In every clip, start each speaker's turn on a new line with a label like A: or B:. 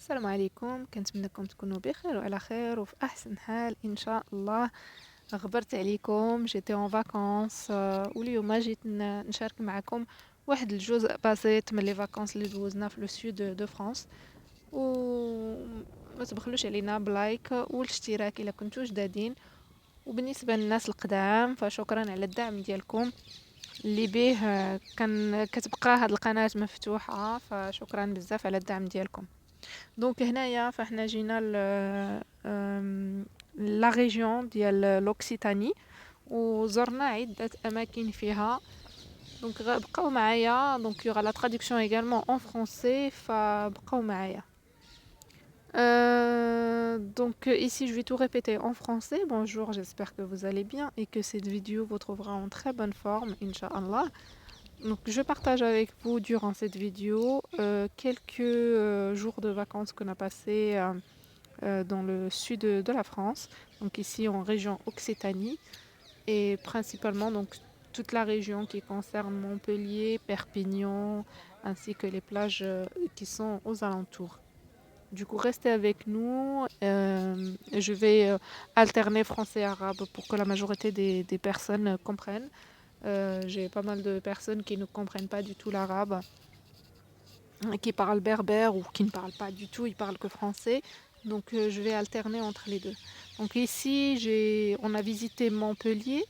A: السلام عليكم، كنتمنىكم تكونوا بخير وعلى خير وفي احسن حال ان شاء الله. غبرت عليكم، جيتي اون فاكونس واليوم جيت نشارك معكم واحد الجزء بسيط من لي فاكونس اللي دوزنا في لو سود دو فرانس. وما تبخلوش علينا بلايك والاشتراك الا كنتو جدادين. وبالنسبه للناس القدام فشكرا على الدعم ديالكم اللي بيه كان كتبقى هاد القناه مفتوحه، فشكرا بزاف على الدعم ديالكم. دونك هنايا فاحنا جينا لا ريجيون ديال لوكسيتاني وزرنا عدة أماكن فيها. دونك بقاو معايا، دونك يوغا لا traduction également en français فبقاو معايا. Donc ici je vais tout répéter en français. Bonjour, j'espère que vous allez bien et que cette vidéo vous trouvera en très bonne forme, Inch'Allah. Donc je partage avec vous durant cette vidéo quelques jours de vacances qu'on a passé dans le sud de la France, donc ici en région Occitanie, et principalement donc toute la région qui concerne Montpellier, Perpignan, ainsi que les plages qui sont aux alentours. Du coup, restez avec nous. Je vais alterner français et arabe pour que la majorité des personnes comprennent. J'ai pas mal de personnes qui ne comprennent pas du tout l'arabe, qui parlent berbère ou qui ne parlent pas du tout, ils parlent que français. Donc je vais alterner entre les deux. Donc ici, on a visité Montpellier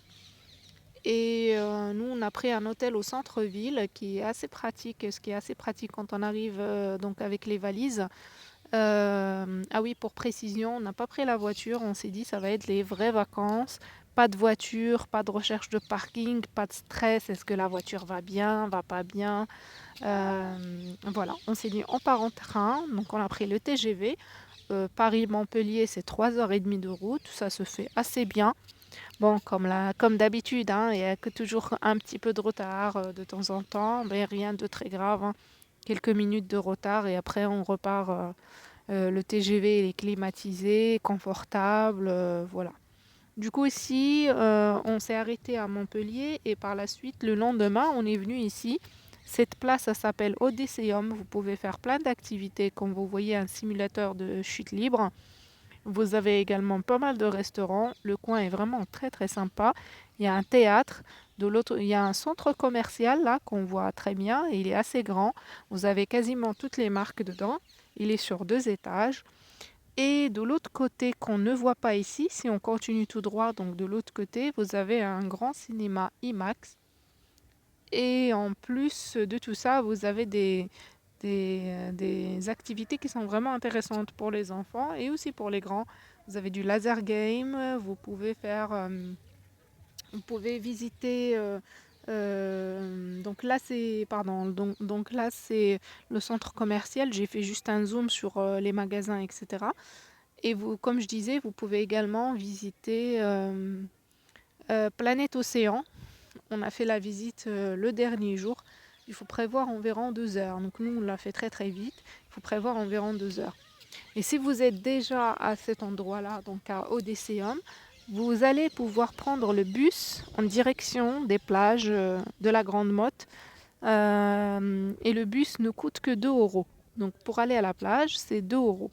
A: et nous, on a pris un hôtel au centre-ville qui est assez pratique, ce qui est assez pratique quand on arrive donc avec les valises. Ah oui, pour précision, on n'a pas pris la voiture, on s'est dit ça va être les vraies vacances. Pas de voiture, pas de recherche de parking, pas de stress, est-ce que la voiture va bien, va pas bien. Voilà, on s'est dit on part en train, donc on a pris le TGV. Paris-Montpellier, c'est 3h30 de route, ça se fait assez bien. Bon, comme d'habitude, hein, il y a que toujours un petit peu de retard de temps en temps, mais rien de très grave, hein. Quelques minutes de retard et après on repart. Le TGV il est climatisé, confortable, voilà. Du coup ici, on s'est arrêté à Montpellier et par la suite, le lendemain, on est venu ici. Cette place, ça s'appelle Odysseum. Vous pouvez faire plein d'activités, comme vous voyez, un simulateur de chute libre. Vous avez également pas mal de restaurants. Le coin est vraiment très très sympa. Il y a un théâtre. De l'autre, il y a un centre commercial là qu'on voit très bien. Et il est assez grand. Vous avez quasiment toutes les marques dedans. Il est sur 2 étages. Et de l'autre côté qu'on ne voit pas ici, si on continue tout droit, donc de l'autre côté, vous avez un grand cinéma IMAX. Et en plus de tout ça, vous avez des activités qui sont vraiment intéressantes pour les enfants et aussi pour les grands. Vous avez du laser game, vous pouvez visiter. Donc là c'est pardon donc là c'est le centre commercial. J'ai fait juste un zoom sur les magasins, etc. Et vous, comme je disais, vous pouvez également visiter Planète Océan. On a fait la visite le dernier jour. Il faut prévoir environ 2 heures. Donc nous, on l'a fait très très vite. Il faut prévoir environ 2 heures. Et si vous êtes déjà à cet endroit-là, donc à Odysseum, vous allez pouvoir prendre le bus en direction des plages de la Grande Motte. Et le bus ne coûte que 2 euros. Donc pour aller à la plage, c'est 2 euros.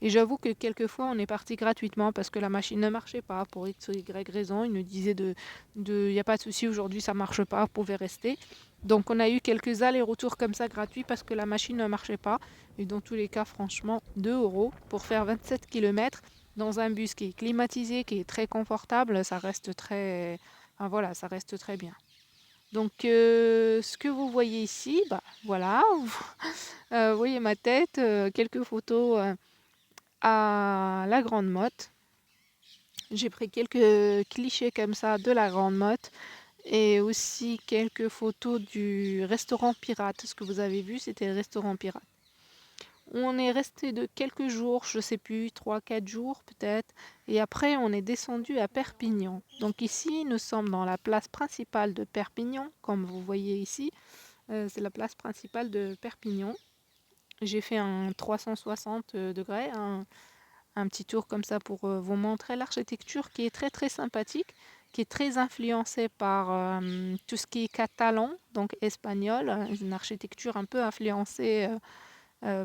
A: Et j'avoue que quelquefois, on est parti gratuitement parce que la machine ne marchait pas pour X ou Y raison. Il nous disait il n'y a pas de souci, aujourd'hui ça marche pas, vous pouvez rester. Donc on a eu quelques allers-retours comme ça gratuits parce que la machine ne marchait pas. Et dans tous les cas, franchement, 2 euros pour faire 27 km dans un bus qui est climatisé, qui est très confortable, ça reste très, enfin, voilà, ça reste très bien. Donc ce que vous voyez ici, bah voilà, vous voyez ma tête, quelques photos à la Grande Motte. J'ai pris quelques clichés comme ça de la Grande Motte et aussi quelques photos du restaurant pirate. Ce que vous avez vu, c'était le restaurant pirate. On est resté de quelques jours, je sais plus, 3 4 jours peut-être, et après on est descendu à Perpignan. Donc ici, nous sommes dans la place principale de Perpignan, comme vous voyez ici. C'est la place principale de Perpignan. J'ai fait un 360 degrés, un petit tour comme ça pour vous montrer l'architecture qui est très très sympathique, qui est très influencée par tout ce qui est catalan, donc espagnol, une architecture un peu influencée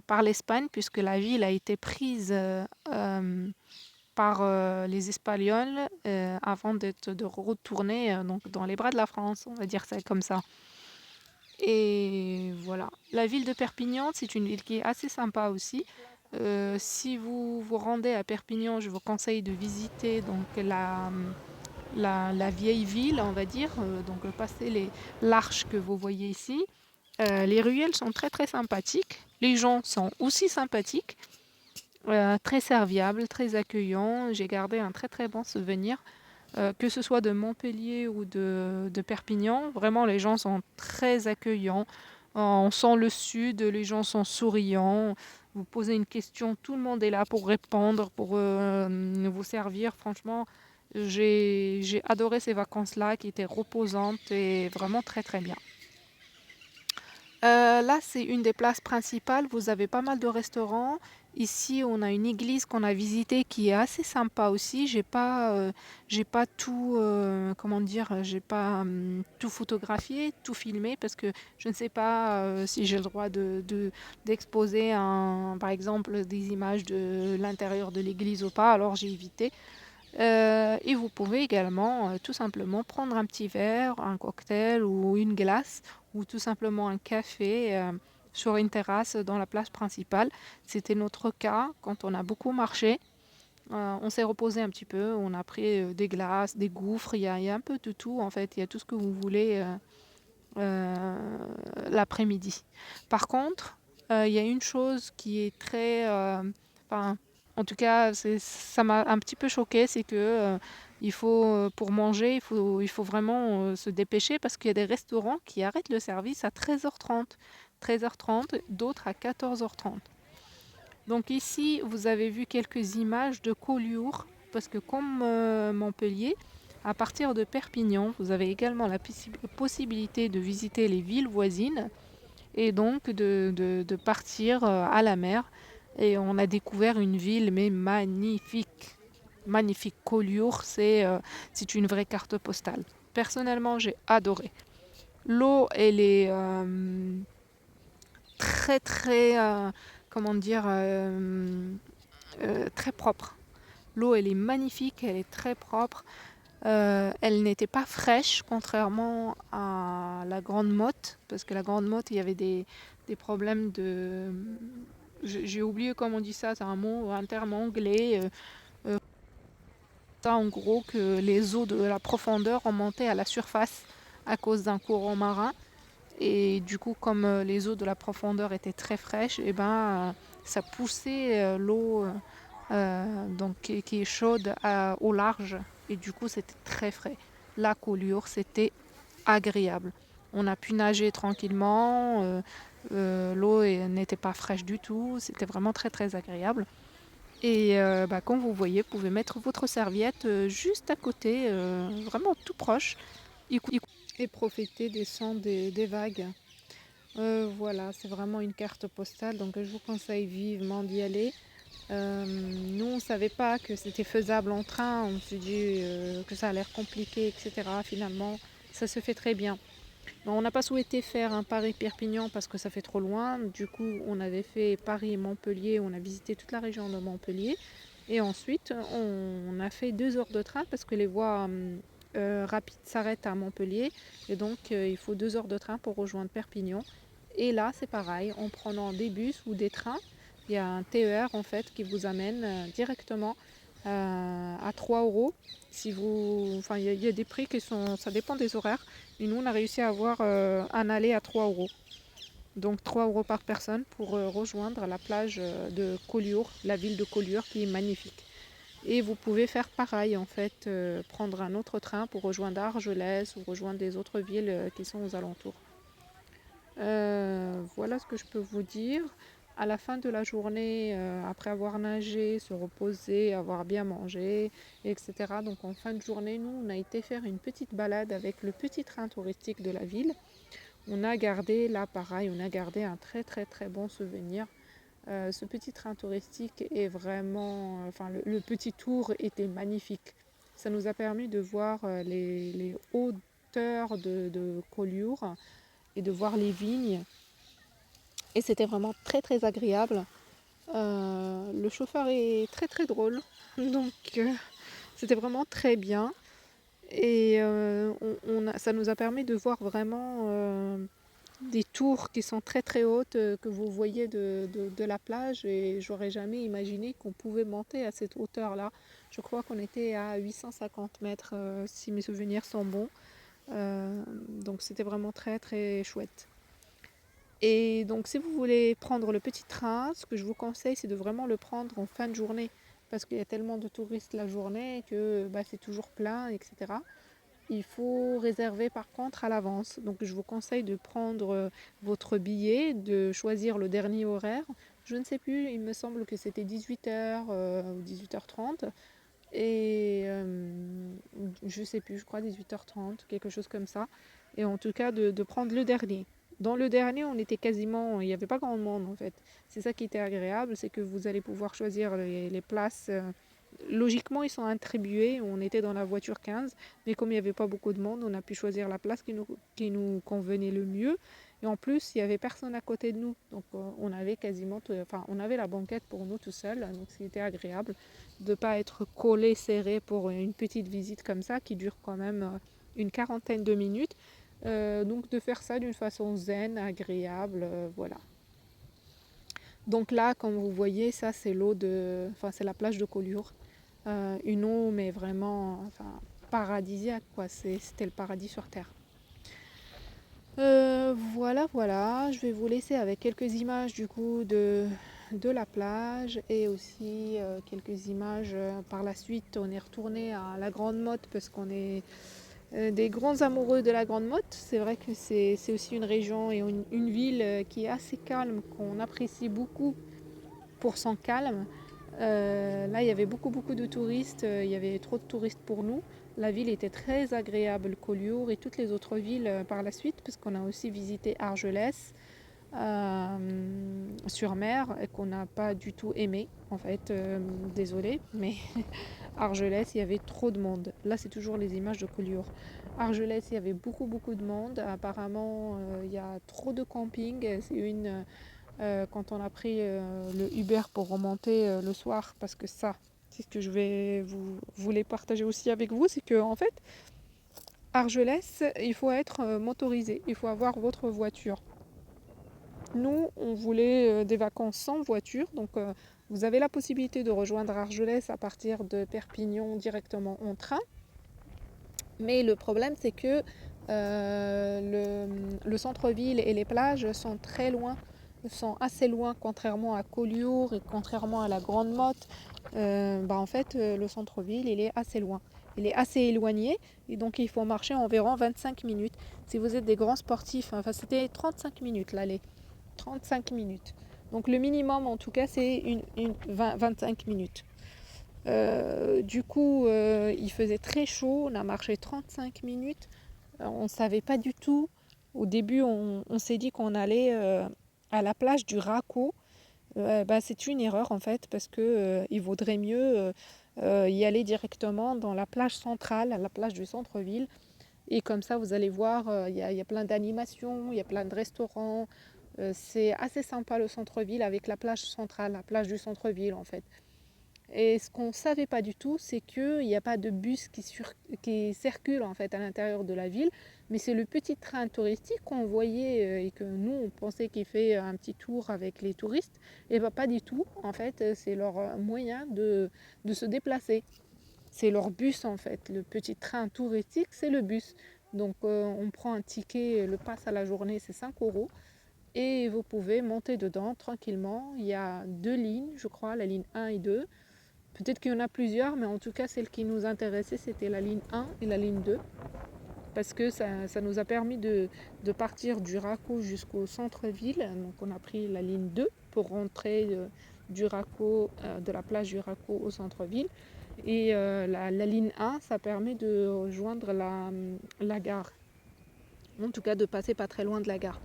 A: par l'Espagne, puisque la ville a été prise par les Espagnols avant de retourner donc dans les bras de la France, on va dire ça comme ça. Et voilà. La ville de Perpignan, c'est une ville qui est assez sympa aussi. Si vous vous rendez à Perpignan, je vous conseille de visiter donc la vieille ville, on va dire, donc passer l'arche que vous voyez ici. Les ruelles sont très très sympathiques. Les gens sont aussi sympathiques, très serviables, très accueillants. J'ai gardé un très très bon souvenir, que ce soit de Montpellier ou de Perpignan. Vraiment, les gens sont très accueillants. On sent le sud, les gens sont souriants. Vous posez une question, tout le monde est là pour répondre, pour vous servir. Franchement, j'ai adoré ces vacances-là qui étaient reposantes et vraiment très très bien. Là, c'est une des places principales. Vous avez pas mal de restaurants. Ici, on a une église qu'on a visitée qui est assez sympa aussi. J'ai pas tout, comment dire, j'ai pas tout photographié, tout filmé parce que je ne sais pas si j'ai le droit d'exposer par exemple, des images de l'intérieur de l'église ou pas. Alors j'ai évité. Et vous pouvez également tout simplement prendre un petit verre, un cocktail ou une glace ou tout simplement un café sur une terrasse dans la place principale. C'était notre cas quand on a beaucoup marché. On s'est reposé un petit peu, on a pris des glaces, des gouffres, il y a un peu de tout en fait, il y a tout ce que vous voulez l'après-midi. Par contre, il y a une chose qui est très... enfin, en tout cas, ça m'a un petit peu choqué, c'est que pour manger, il faut vraiment se dépêcher parce qu'il y a des restaurants qui arrêtent le service à 13h30. 13h30, d'autres à 14h30. Donc ici, vous avez vu quelques images de Collioure, parce que comme Montpellier, à partir de Perpignan, vous avez également la possibilité de visiter les villes voisines et donc de partir à la mer. Et on a découvert une ville, mais magnifique. Magnifique. Collioure, c'est une vraie carte postale. Personnellement, j'ai adoré. L'eau, elle est très, très, comment dire, très propre. L'eau, elle est magnifique, elle est très propre. Elle n'était pas fraîche, contrairement à la Grande Motte, parce que la Grande Motte, il y avait des problèmes de... J'ai oublié comment on dit ça, c'est un terme anglais. Ça, en gros, que les eaux de la profondeur remontaient à la surface à cause d'un courant marin. Et du coup, comme les eaux de la profondeur étaient très fraîches, et ben, ça poussait l'eau donc, qui est chaude au large. Et du coup, c'était très frais. La Collioure, c'était agréable. On a pu nager tranquillement. L'eau n'était pas fraîche du tout. C'était vraiment très, très agréable. Et comme vous voyez, vous pouvez mettre votre serviette juste à côté, vraiment tout proche, et profiter des sons des vagues. Voilà, c'est vraiment une carte postale, donc je vous conseille vivement d'y aller. Nous, on ne savait pas que c'était faisable en train, on s'est dit que ça a l'air compliqué, etc. Finalement, ça se fait très bien. Bon, on n'a pas souhaité faire un Paris-Perpignan parce que ça fait trop loin. Du coup, on avait fait Paris-Montpellier, on a visité toute la région de Montpellier. Et ensuite, on a fait 2 heures de train parce que les voies rapides s'arrêtent à Montpellier. Et donc, il faut 2 heures de train pour rejoindre Perpignan. Et là, c'est pareil, en prenant des bus ou des trains. Il y a un TER en fait qui vous amène directement à 3 euros. Si vous... Enfin, il y a des prix qui sont... Ça dépend des horaires. Et nous, on a réussi à avoir un aller à 3 euros. Donc 3 euros par personne pour rejoindre la plage de Collioure, la ville de Collioure qui est magnifique. Et vous pouvez faire pareil en fait, prendre un autre train pour rejoindre Argelès ou rejoindre des autres villes qui sont aux alentours. Voilà ce que je peux vous dire. À la fin de la journée, après avoir nagé, se reposer, avoir bien mangé, etc. Donc en fin de journée, nous, on a été faire une petite balade avec le petit train touristique de la ville. On a gardé, là pareil, on a gardé un très très très bon souvenir. Ce petit train touristique est vraiment... Enfin, le petit tour était magnifique. Ça nous a permis de voir les hauteurs de Collioure et de voir les vignes. et c'était vraiment très très agréable. Le chauffeur est très très drôle, donc c'était vraiment très bien. Et ça nous a permis de voir vraiment des tours qui sont très très hautes que vous voyez de la plage, et j'aurais jamais imaginé qu'on pouvait monter à cette hauteur-là. Je crois qu'on était à 850 mètres si mes souvenirs sont bons. Donc c'était vraiment très très chouette. Et donc si vous voulez prendre le petit train, ce que je vous conseille, c'est de vraiment le prendre en fin de journée, parce qu'il y a tellement de touristes la journée que c'est toujours plein, etc. Il faut réserver par contre à l'avance. Donc je vous conseille de prendre votre billet, de choisir le dernier horaire. Je ne sais plus, il me semble que c'était 18h ou 18h30. Et je ne sais plus, je crois 18h30, quelque chose comme ça. Et en tout cas de prendre le dernier. Dans le dernier, on était quasiment, il n'y avait pas grand monde en fait. C'est ça qui était agréable, c'est que vous allez pouvoir choisir les places. Logiquement, ils sont attribués. On était dans la voiture 15, mais comme il n'y avait pas beaucoup de monde, on a pu choisir la place qui nous convenait le mieux. Et en plus, il n'y avait personne à côté de nous. Donc, on avait quasiment, on avait la banquette pour nous tout seul. Donc, c'était agréable de ne pas être collé, serré pour une petite visite comme ça qui dure quand même une quarantaine de minutes. Donc, de faire ça d'une façon zen, agréable, voilà. Donc là, comme vous voyez, ça c'est c'est la plage de Collioure. Une eau mais vraiment paradisiaque, quoi. C'était le paradis sur terre. Voilà, je vais vous laisser avec quelques images du coup de la plage, et aussi quelques images par la suite. On est retourné à la Grande Motte parce qu'on est des grands amoureux de la Grande Motte. C'est vrai que c'est aussi une région et une ville qui est assez calme, qu'on apprécie beaucoup pour son calme. Là, il y avait beaucoup de touristes, il y avait trop de touristes pour nous. La ville était très agréable, Collioure, et toutes les autres villes par la suite, parce qu'on a aussi visité Argelès sur mer, qu'on n'a pas du tout aimé, en fait. Désolée, mais Argelès, il y avait trop de monde. Là, c'est toujours les images de Collioure. Argelès, il y avait beaucoup de monde. Apparemment, il y a trop de camping. C'est quand on a pris le Uber pour remonter le soir, parce que ça, c'est ce que je vais vous les partager aussi avec vous, c'est que en fait, Argelès, il faut être motorisé, il faut avoir votre voiture. Nous, on voulait des vacances sans voiture, donc vous avez la possibilité de rejoindre Argelès à partir de Perpignan directement en train. Mais le problème, c'est que le centre-ville et les plages sont très loin, sont assez loin, contrairement à Collioure et contrairement à la Grande Motte. En fait, le centre-ville, il est assez loin. Il est assez éloigné, et donc il faut marcher environ 25 minutes. Si vous êtes des grands sportifs, c'était 35 minutes l'aller. 35 minutes. Donc le minimum, en tout cas, c'est 25 minutes. Du coup, il faisait très chaud, on a marché 35 minutes. On ne savait pas du tout. Au début, on s'est dit qu'on allait à la plage du Raco. C'est une erreur en fait, parce que il vaudrait mieux y aller directement dans la plage centrale, la plage du centre-ville. Et comme ça, vous allez voir, il y a plein d'animations, il y a plein de restaurants. C'est assez sympa le centre-ville avec la plage centrale, la plage du centre-ville en fait. Et ce qu'on ne savait pas du tout, c'est qu'il n'y a pas de bus qui circule en fait à l'intérieur de la ville, mais c'est le petit train touristique qu'on voyait et que nous on pensait qu'il fait un petit tour avec les touristes. Et pas du tout, en fait, c'est leur moyen de se déplacer. C'est leur bus en fait, le petit train touristique, c'est le bus. Donc on prend un ticket, le pass à la journée, c'est 5 euros. Et vous pouvez monter dedans tranquillement. Il y a 2 lignes, je crois, la ligne 1 et 2. Peut-être qu'il y en a plusieurs, mais en tout cas, celle qui nous intéressait, c'était la ligne 1 et la ligne 2. Parce que ça nous a permis de partir du Raco jusqu'au centre-ville. Donc on a pris la ligne 2 pour rentrer du Raco, de la plage du Raco au centre-ville. Et la ligne 1, ça permet de rejoindre la gare. En tout cas, de passer pas très loin de la gare.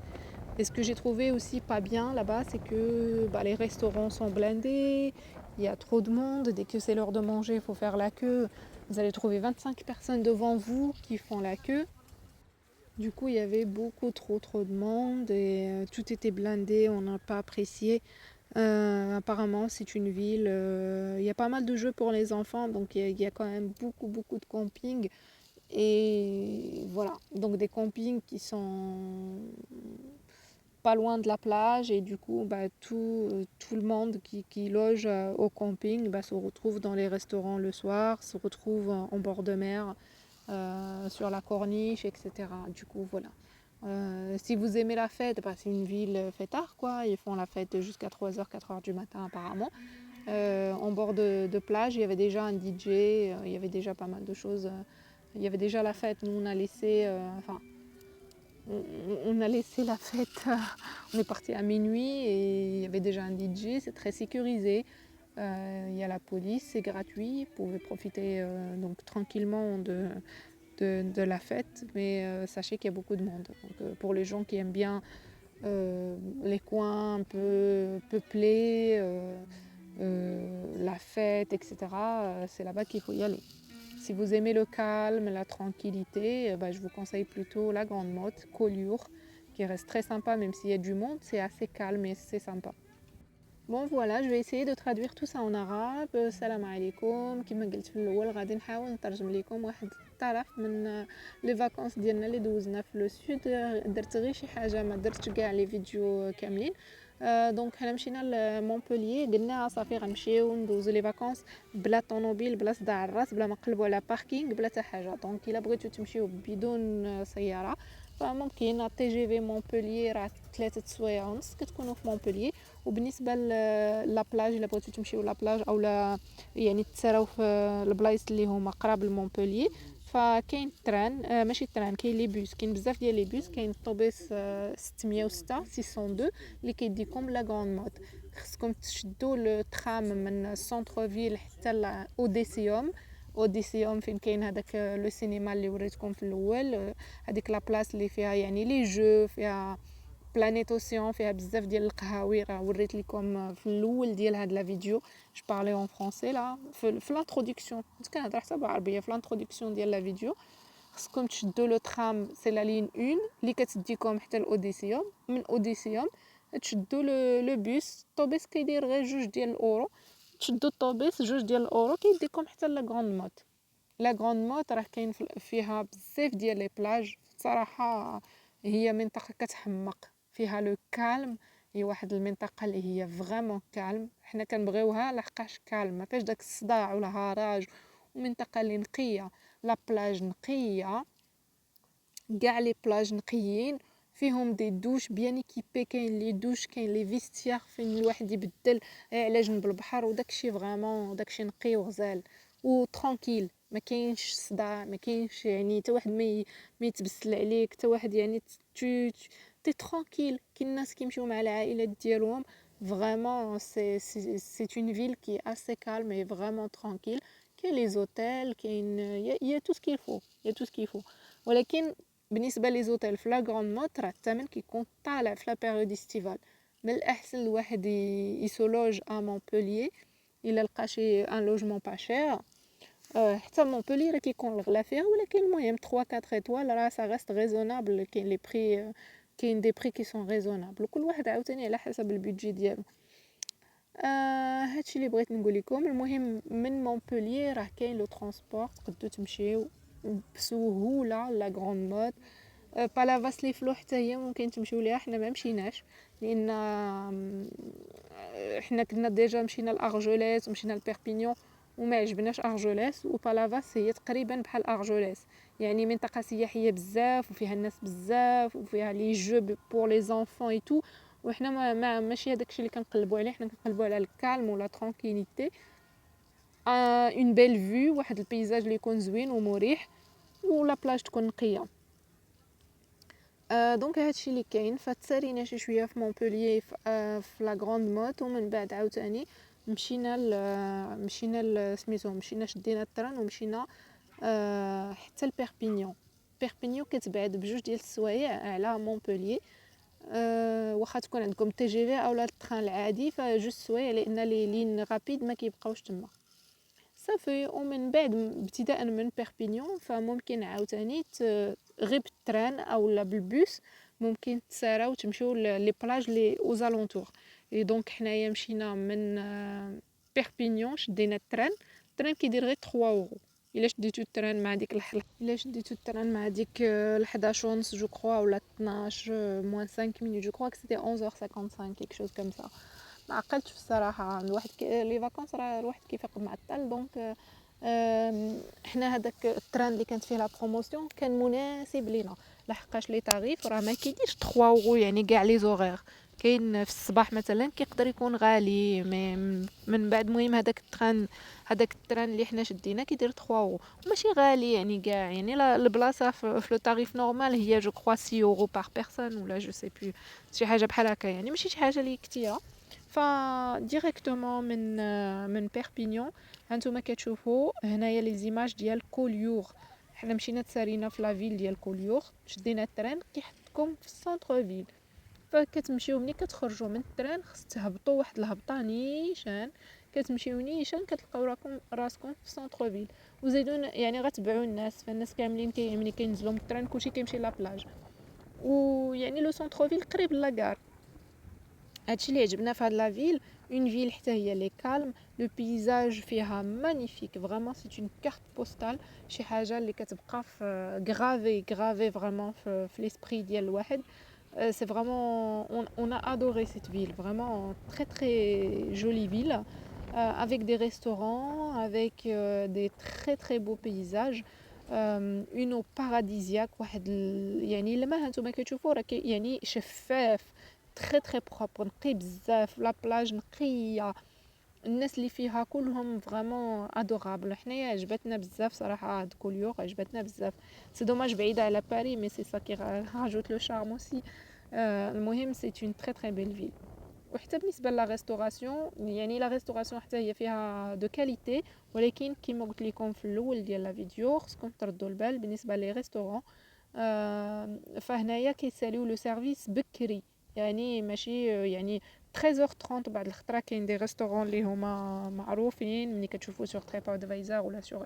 A: Et ce que j'ai trouvé aussi pas bien là-bas, c'est que les restaurants sont blindés, il y a trop de monde, dès que c'est l'heure de manger, il faut faire la queue. Vous allez trouver 25 personnes devant vous qui font la queue. Du coup, il y avait beaucoup trop de monde et tout était blindé, on n'a pas apprécié. Apparemment, c'est une ville, il y a pas mal de jeux pour les enfants, donc il y a quand même beaucoup de campings. Et voilà, donc des campings qui sont pas loin de la plage et du coup, bah, tout le monde qui loge au camping bah, se retrouve dans les restaurants le soir, se retrouve en bord de mer, sur la corniche, etc. Du coup, voilà. Si vous aimez la fête, bah, c'est une ville fêtard, quoi. Ils font la fête jusqu'à 3h, 4h du matin apparemment. En bord de plage, il y avait déjà un DJ, il y avait déjà pas mal de choses. Il y avait déjà la fête. Nous, on a laissé, on a laissé la fête. On est parti à minuit et il y avait déjà un DJ. C'est très sécurisé. Il y a la police, c'est gratuit. Vous pouvez profiter donc tranquillement de la fête, mais sachez qu'il y a beaucoup de monde. Donc, pour les gens qui aiment bien les coins un peu peuplés, la fête, etc., c'est là-bas qu'il faut y aller. Si vous aimez le calme, la tranquillité, je vous conseille plutôt la Grande Motte, Collioure, qui reste très sympa, même s'il y a du monde, c'est assez calme et c'est sympa. Bon voilà, je vais essayer de traduire tout ça en arabe. Salam alaikum. كما قلت في الاول غادي نحاول نترجم لكم واحد الطرف من لي فاكونس ديالنا اللي دوزنا في لو سود. درت غير شي حاجه، ما درتش كاع لي فيديو كاملين. دونك حنا مشينا لمونبوليي، قلنا صافي غنمشيو ندوزو لي فاكونس بلا طونوبيل، بلا صداع الراس، بلا ما نقلبوا على باركينغ، بلا حتى حاجه. دونك الا بغيتو تمشيو بدون سياره فممكن تي جي في مونبوليي راه 3 سوايع ونص كتكونوا في مونبوليي. وبالنسبه لابلاج الا بغيتو تمشيو لابلاج او لا يعني تسراو في البلايص اللي هما قراب لمونبوليي فكاين التران، ماشي التران، كاين لي بوس، كاين بزاف ديال لي بوس. كاين الطوبيس 606 602 اللي كيديكم لا غراند مود. خصكم تشدوا لو ترام من سونتر فيل حتى لاوديسيوم. اوديسيوم فين كاين هذاك لو سينما اللي وريتكم في الاول، هذيك لا بلاص اللي فيها يعني لي جو، فيها بلانيت اوسيون، فيها بزاف ديال القهاوي. راه وريت لكم في الاول ديال هاد لا فيديو جو بارلي اون فرونسي لا في لانتروداكسيون، كنت كنهضر حتى بالعربيه في لانتروداكسيون ديال لا فيديو. خصكم تشدوا لو ترام، سي لا لين 1 اللي كتديكم حتى الاوديسيوم. من اوديسيوم تشدوا لو بوس. الطوبيس كيدير غير 2 ديال الاورو، تشدوا الطوبيس 2 ديال الاورو كيديكم حتى لا غراند مود. لا غراند مود راه كاين فيها بزاف ديال لي بلاج. صراحه هي منطقه كتحمق، فيها لو كالم. هي واحد المنطقه اللي هي فريمون كالم، حنا كنبغيوها لحقاش كالم، ما فيهاش داك الصداع ولا هراج، ومنطقه اللي نقيه. لا بلاج نقيه، كاع لي بلاج نقيين، فيهم دي دوش بيان ايكيبي. كاين لي دوش، كاين لي فيستيار فين الواحد يبدل على جنب البحر، وداكشي فريمون داكشي نقي وغزال وترانكيل. ما كاينش صداع، ما كاينش يعني حتى واحد ما يتبسل عليك، حتى واحد يعني تي ترانكيل. كاين الناس كيمشيو مع العائلات ديالهم. فريمون سي اون فيل كي اسي كالم اي فريمون ترانكيل. كاين لي زوتيل، كاين يا تو سكيل فو، يا تو سكيل فو. ولكن بالنسبه لي زوتيل في لا غراند موت راه الثمن كيكون طالع في لا بيريود استيفال. من الاحسن الواحد يسولوج ا مونبوليي الا لقى شي ان لوجمون با شير. حتى مونبوليي راه كيكون الغلا فيها، ولكن المهم 3 4 ايطوال راه سا غاست ريزونابل. كاين لي بري، كاين دي بري كي سون ريزونابل، وكل واحد عاوتاني على حسب البيدجي ديالو. هادشي اللي بغيت نقول لكم. المهم من مونبوليي راه كاين لو ترونسبور، تقدروا تمشيو بسهوله لا غراند مود. بالافاس لي فلو حتى هي ممكن تمشيو ليها. حنا ما مشيناش لان حنا كنا ديجا مشينا لارجوليس ومشينا لبيربينيون وما عجبناش ارجوليس. وبالافاس هي تقريبا بحال ارجوليس، يعني منطقه سياحيه بزاف وفيها الناس بزاف وفيها لي جو بور لي زونفون اي تو. وحنا ماشي هذاك الشيء اللي كنقلبوا عليه. حنا كنقلبوا على الكالم ولا ترانكيليتي، اون بيل فيو، واحد البيزاج اللي يكون زوين ومريح، ولا بلاج تكون نقيه. دونك هادشي اللي كاين. فتسارينا شي شويه في مونبوليي في لا غراند موت، ومن بعد عاوتاني مشينا سميتو، مشينا شدينا التران ومشينا حتى لبيربينيون. بيربينيون كتبعد بجوج ديال السوايع على مونبوليي. واخا تكون عندكم تي جي في اولا التران العادي فجوج سوايع، لان لي لين رابيد ما كيبقاوش تما صافي. ومن بعد ابتداء من بيربينيون فممكن عاوتاني غير بالتران اولا بالبوس ممكن تساراو تمشيو لي بلاج لي اوزالونتور. اي دونك حنايا مشينا من بيربينيون، شدينا التران كيدير غير 3 اورو. الا شديتو التران مع ديك الا شديتو التران مع ديك 11 ونص جو كروا ولا 12 موان 5 مينوت، جو كروا كو سيتي 11h55 كيك شوز كوم سا. ما عقلتش في الصراحه، الواحد لي فاكونس راه الواحد كيفيق معطل. دونك حنا هذاك التران اللي كانت فيه لا بروموسيون كان مناسب لينا، لحقاش لي تاريف راه ما كيديرش 3 اورو يعني كاع لي زوغير. كاين في الصباح مثلا كيقدر يكون غالي، مي من بعد المهم هذاك التران اللي حنا شدينا كيدير 3 اورو، ماشي غالي يعني كاع. يعني البلاصه في لو تاريف نورمال هي جو كروا 6 اورو بار بيرسون ولا جو سي بلو، شي حاجه بحال هكا، يعني ماشي شي حاجه اللي كتيره. ف ديريكتومون من بيربينيون هانتوما كتشوفوا هنايا لي زيماج ديال كوليور. حنا مشينا تسارينا في لا فيل ديال كوليور، شدينا التران كيحطكم في السونتر فيل. فكتمشيو ملي كتخرجوا من التران خص تهبطوا واحد الهبطه نيشان، كتمشيو نيشان كتلقاو راسكم في سونتر فيل. وزيدون يعني غتبعوا الناس، فالناس كاملين ملي كينزلوا من التران كلشي كيمشي لا بلاج. ويعني لو سونتر فيل قريب لاكار. هادشي اللي عجبنا في هاد لا فيل، اون فيل حتى هي لي كالم، لو بيزاج فيها مانيفيك فريمون، سي اون كارت بوستال، شي حاجه اللي كتبقى في غرافي فريمون في ليسبري ديال الواحد. C'est vraiment, on a adoré cette ville, vraiment très très jolie ville, avec des restaurants, avec des très très beaux paysages, une eau paradisiaque. واحد يعني الماء هانتوما كتشوفوا راه يعني شفاف très très propre، نقي بزاف، لا بلاج نقيه، الناس اللي فيها كلهم فريمون ادورابل. حنايا عجبتنا بزاف صراحه، هاد كوليور عجبتنا بزاف. سي دوماج بعيده على باري، مي سي سا كي راجوت لو شارم اوسي. المهم سي اون تري تري بيل فيل. وحتى بالنسبه لا ريستوراسيون، يعني لا ريستوراسيون حتى هي فيها دو كاليتي، ولكن كيما قلت لكم في الاول ديال لا فيديو خصكم تردوا البال بالنسبه لي ريستورون. فهنايا كيساليو لو سيرفيس بكري، يعني ماشي يعني 13h30 بعد الخطره. كاين دي ريستورون اللي هما معروفين ملي كتشوفوا سور تريبا ادفايزر ولا سور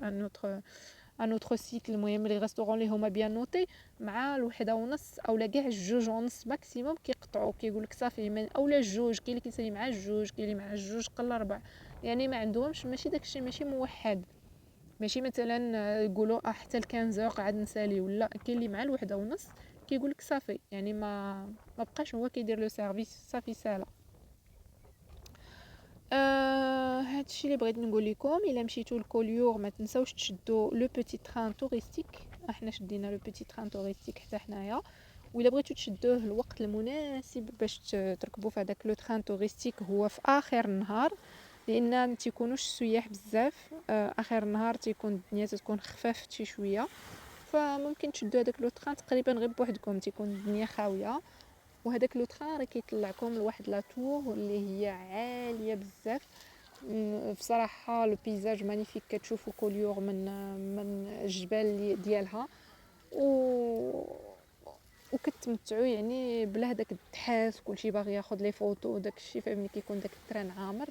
A: ان اوتر سيت. المهم لي ريستورون اللي هما بيان نوتي مع الوحده ونص اولا كاع الجوج ونص ماكسيموم كيقطعوا، كيقول لك صافي من اولا الجوج. كاين اللي كيسالي مع الجوج، كاين اللي مع الجوج قل ربع، يعني ما عندهمش ماشي داكشي ماشي موحد. ماشي مثلا يقولوا حتى ل 15 قاعد نسالي، ولا كاين اللي مع الوحده ونص كيقول لك صافي، يعني ما بقاش هو كيدير لو سيرفيس صافي سالا. هادشي اللي بغيت نقول لكم. الا مشيتوا لكوليور ما تنساوش تشدوا لو بوتي تران توريستيك، احنا شدينا لو بوتي تران توريستيك حتى حنايا. وإلا بغيتو تشدوه الوقت المناسب باش تركبوا في هذاك لو تران توريستيك هو في اخر النهار، لان ما تيكونوش السياح بزاف. اخر النهار تيكون الدنيا تكون خفافت شي شويه، فممكن تشدوا هذاك لو تران تقريبا غير بوحدكم، تيكون الدنيا خاويه. وهذاك لو تران راه كيطلعكم لواحد لا تور اللي هي عاليه بزاف. بصراحه لو بيزاج مانيفيك، كتشوفوا كوليور من الجبال ديالها، وكتمتعوا يعني بلا هذاك الدحاس كلشي باغي ياخذ لي فوتو داكشي. فملي كيكون داك التران عامر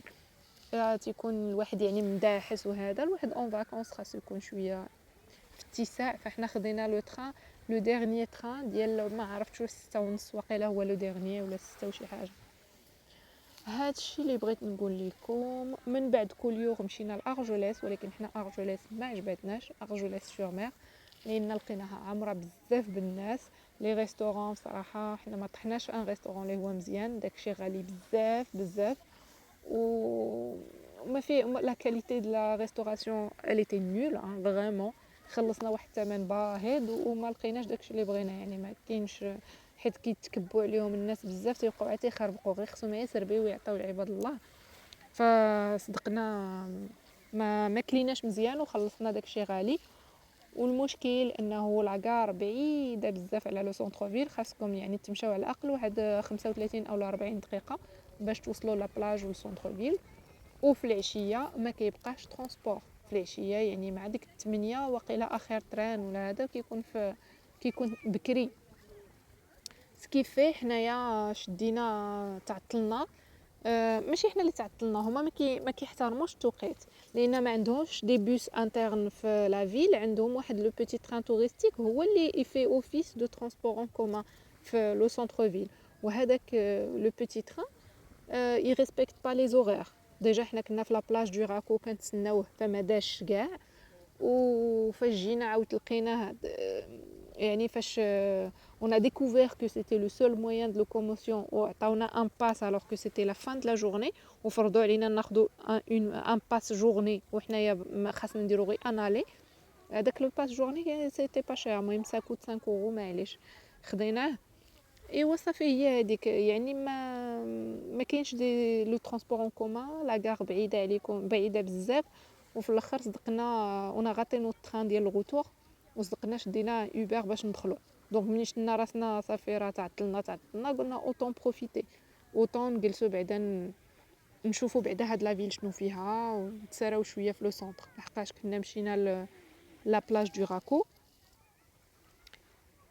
A: تيكون الواحد يعني مداحس، وهذا الواحد اون فاكونس خاصو يكون شويه في اتساع. فاحنا خدينا لو تران لو ديرني تران ديال ما عرفتش واش 6:30 واقيلا هو لو ديرني ولا 6 وشي حاجه. هادشي اللي بغيت نقول لكم. من بعد كوليور مشينا لارجوليس، ولكن حنا ارجوليس ما عجبتناش، ارجوليس سور مير، لان لقيناها عامره بزاف بالناس. لي ريستورون صراحه حنا ما طحناش ان ريستورون اللي هو مزيان، داكشي غالي بزاف بزاف. وما في لا كاليتي دو لا ريستوراسيون اليتي نول فريمون. خلصنا واحد الثمن باهظ وما لقيناش داكشي اللي بغينا، يعني ما كاينش، حيت كيتكبوا عليهم الناس بزاف تيوقعوا عاد تيخربقوا، غير خصهم يسربيو ويعطيو لعباد الله. فصدقنا ما كليناش مزيان وخلصنا داكشي غالي. والمشكل انه لاكار بعيده بزاف على لو سونتر فيل، خاصكم يعني تمشاو على الاقل واحد 35 او 40 دقيقه باش توصلوا لا بلاج والسونتر فيل. وفي العشيه ما كيبقاش ترونسبور في العشيه، يعني مع ديك 8 واقيلا اخر تران ولا هذا كيكون بكري. سكيفي حنايا شدينا تعطلنا ماشي حنا اللي تعطلنا، هما ما كيحترموش التوقيت، لان ما عندهمش دي بوس انترن في لا فيل، عندهم واحد لو بوتي تران توريستيك هو اللي يفي اوفيس دو ترونسبور ان كومان في لو سونتر فيل. وهذاك لو بوتي تران يريسبكت با لي زورير. ديجا حنا كنا في لا بلاج دو راكو كنتسناوه فما داش كاع، وفاش جينا عاود لقيناه يعني فاش on a découvert que c'était le seul moyen de locomotion وعطاونا un pass alors que c'était la fin de la journée وفرضوا علينا ناخذوا un pass journée وحنايا خاصنا نديرو غير ان الي. هذاك لو باس جورني سيتي با شير، المهم سا كوت 5 اورو معليش خديناه. ايوا صافي هي هذيك يعني ما كاينش دي لو ترونسبور اون كومان، لا غار بعيده عليكم بعيده بزاف، وفي الاخر صدقنا انا غاتي نو تران ديال الغوتور وصدقنا شدينا اوبر باش ندخلو. دونك ملي شدنا راسنا صافي راه تعطلنا قلنا اوطون بروفيتي، اوطون نجلسو بعدا نشوفوا بعدا هاد لا فيل شنو فيها ونتساراو شويه في لو سونتر، لحقاش كنا مشينا لا بلاج دو راكو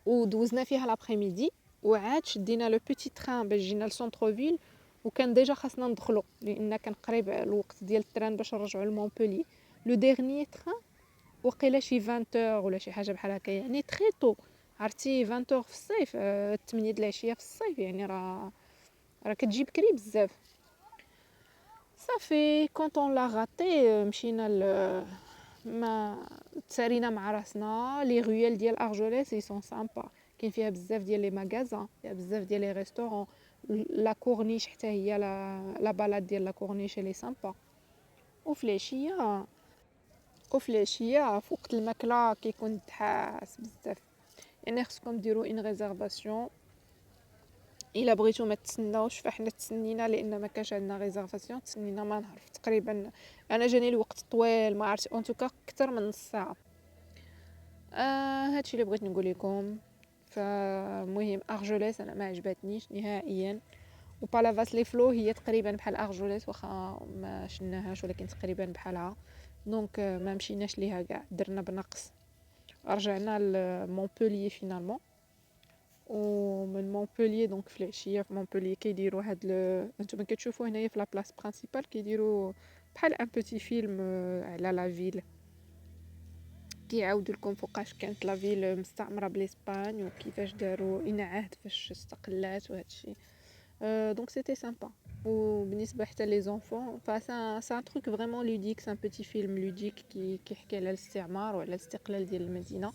A: ودوزنا فيها لابريميدي، وعاد شدينا لو بوتي تران باش جينا لسونتر فيل، وكان ديجا خاصنا ندخلو لان كان قريب الوقت ديال التران باش نرجعوا لمونبولي. لو ديرنيي تران وقيله شي 20 ولا شي حاجه بحال هكا، يعني تري طو. عرفتي 20 في الصيف 8 د العشيه في الصيف يعني راه كتجي بكري بزاف. صافي كونطون لا غاتي مشينا ما تسارينا مع راسنا. لي رويال ديال ارجوليس سي سون سامبا، كاين فيها بزاف ديال لي ماغازان، فيها بزاف ديال لي ريستورون. لا كورنيش حتى هي لا بالاد ديال لا كورنيش لي سامبا. وفي العشيه في وقت الماكله كيكون تحاس بزاف، يعني خصكم ديروا ان ريزرفاسيون. الا بغيتو ما تسناوش فاحنا تسنينا لان ما كانش عندنا ريزرفاسيون، تسنينا ما نعرف تقريبا انا جاني الوقت طويل ما عرفت اون توكا اكثر من نص ساعه. هادشي اللي بغيت نقول لكم. فمهم ارجوليس انا ما عجبتنيش نهائيا، وبالافاس لي فلو هي تقريبا بحال ارجوليس واخا ما شناهاش ولكن تقريبا بحالها. دونك ما مشيناش ليها كاع، درنا بنقص. رجعنا لمونبوليي فينالمون، ومن مونبوليي دونك في العشيه في مونبوليي كيديروا هاد انتما كتشوفوا هنايا في لا بلاص برينسيبال كيديروا بحال ان بوتي فيلم على لا فيل، كيعاودوا لكم فوقاش كانت لا فيل مستعمره بالاسبان وكيفاش داروا عهد فاش استقلات وهادشي. دونك سيتي سامبا. وبالنسبه حتى لي زونفون فا ان تروك فريمون لوديك، سان بوتي فيلم لوديك كيحكي على الاستعمار وعلى الاستقلال ديال المدينه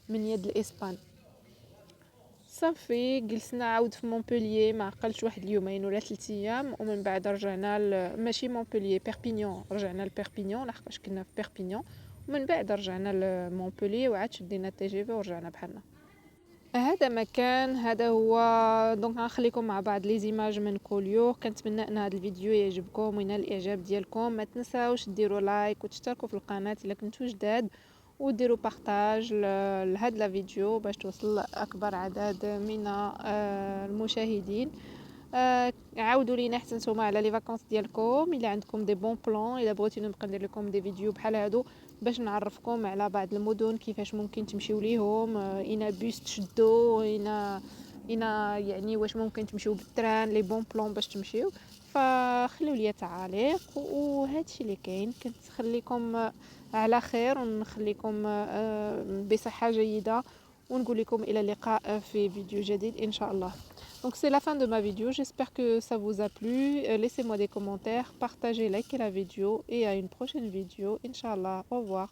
A: من يد الاسبان. صافي جلسنا عاود في مونبوليي ما عقلش واحد اليومين ولا 3 ايام، ومن بعد رجعنا ماشي مونبوليي بيربينيون، رجعنا لبيربينيون لحقاش كنا في بيربينيون، ومن بعد رجعنا لمونبوليي وعاد شدينا تي جي في ورجعنا بحالنا. هذا مكان هذا هو. دونك غنخليكم مع بعض لي زيماج من كوليو. كنتمنى ان هذا الفيديو يعجبكم وينال الاعجاب ديالكم. ما تنساوش ديروا لايك وتشتركوا في القناه الا كنتو جداد، وديروا بارطاج لهاد لا فيديو باش توصل اكبر عدد من المشاهدين. عاودوا لينا حتى نتوما على لي فاكونس ديالكم الا عندكم دي بون بلان، الا بغيتوني نبقى ندير لكم دي فيديو بحال هادو باش نعرفكم على بعض المدن كيفاش ممكن تمشيو ليهم، اين بوس تشدو، اين يعني واش ممكن تمشيو بالتران، لي بون بلان باش تمشيو. فخليو لي تعاليق وهادشي اللي كاين. كنخليكم على خير ونخليكم بصحة جيدة، ونقول لكم إلى اللقاء في فيديو جديد إن شاء الله. Donc c'est la fin de ma vidéo, j'espère que ça vous a plu. Laissez-moi des commentaires, partagez, likez la vidéo et à une prochaine vidéo, Inch'Allah. Au revoir.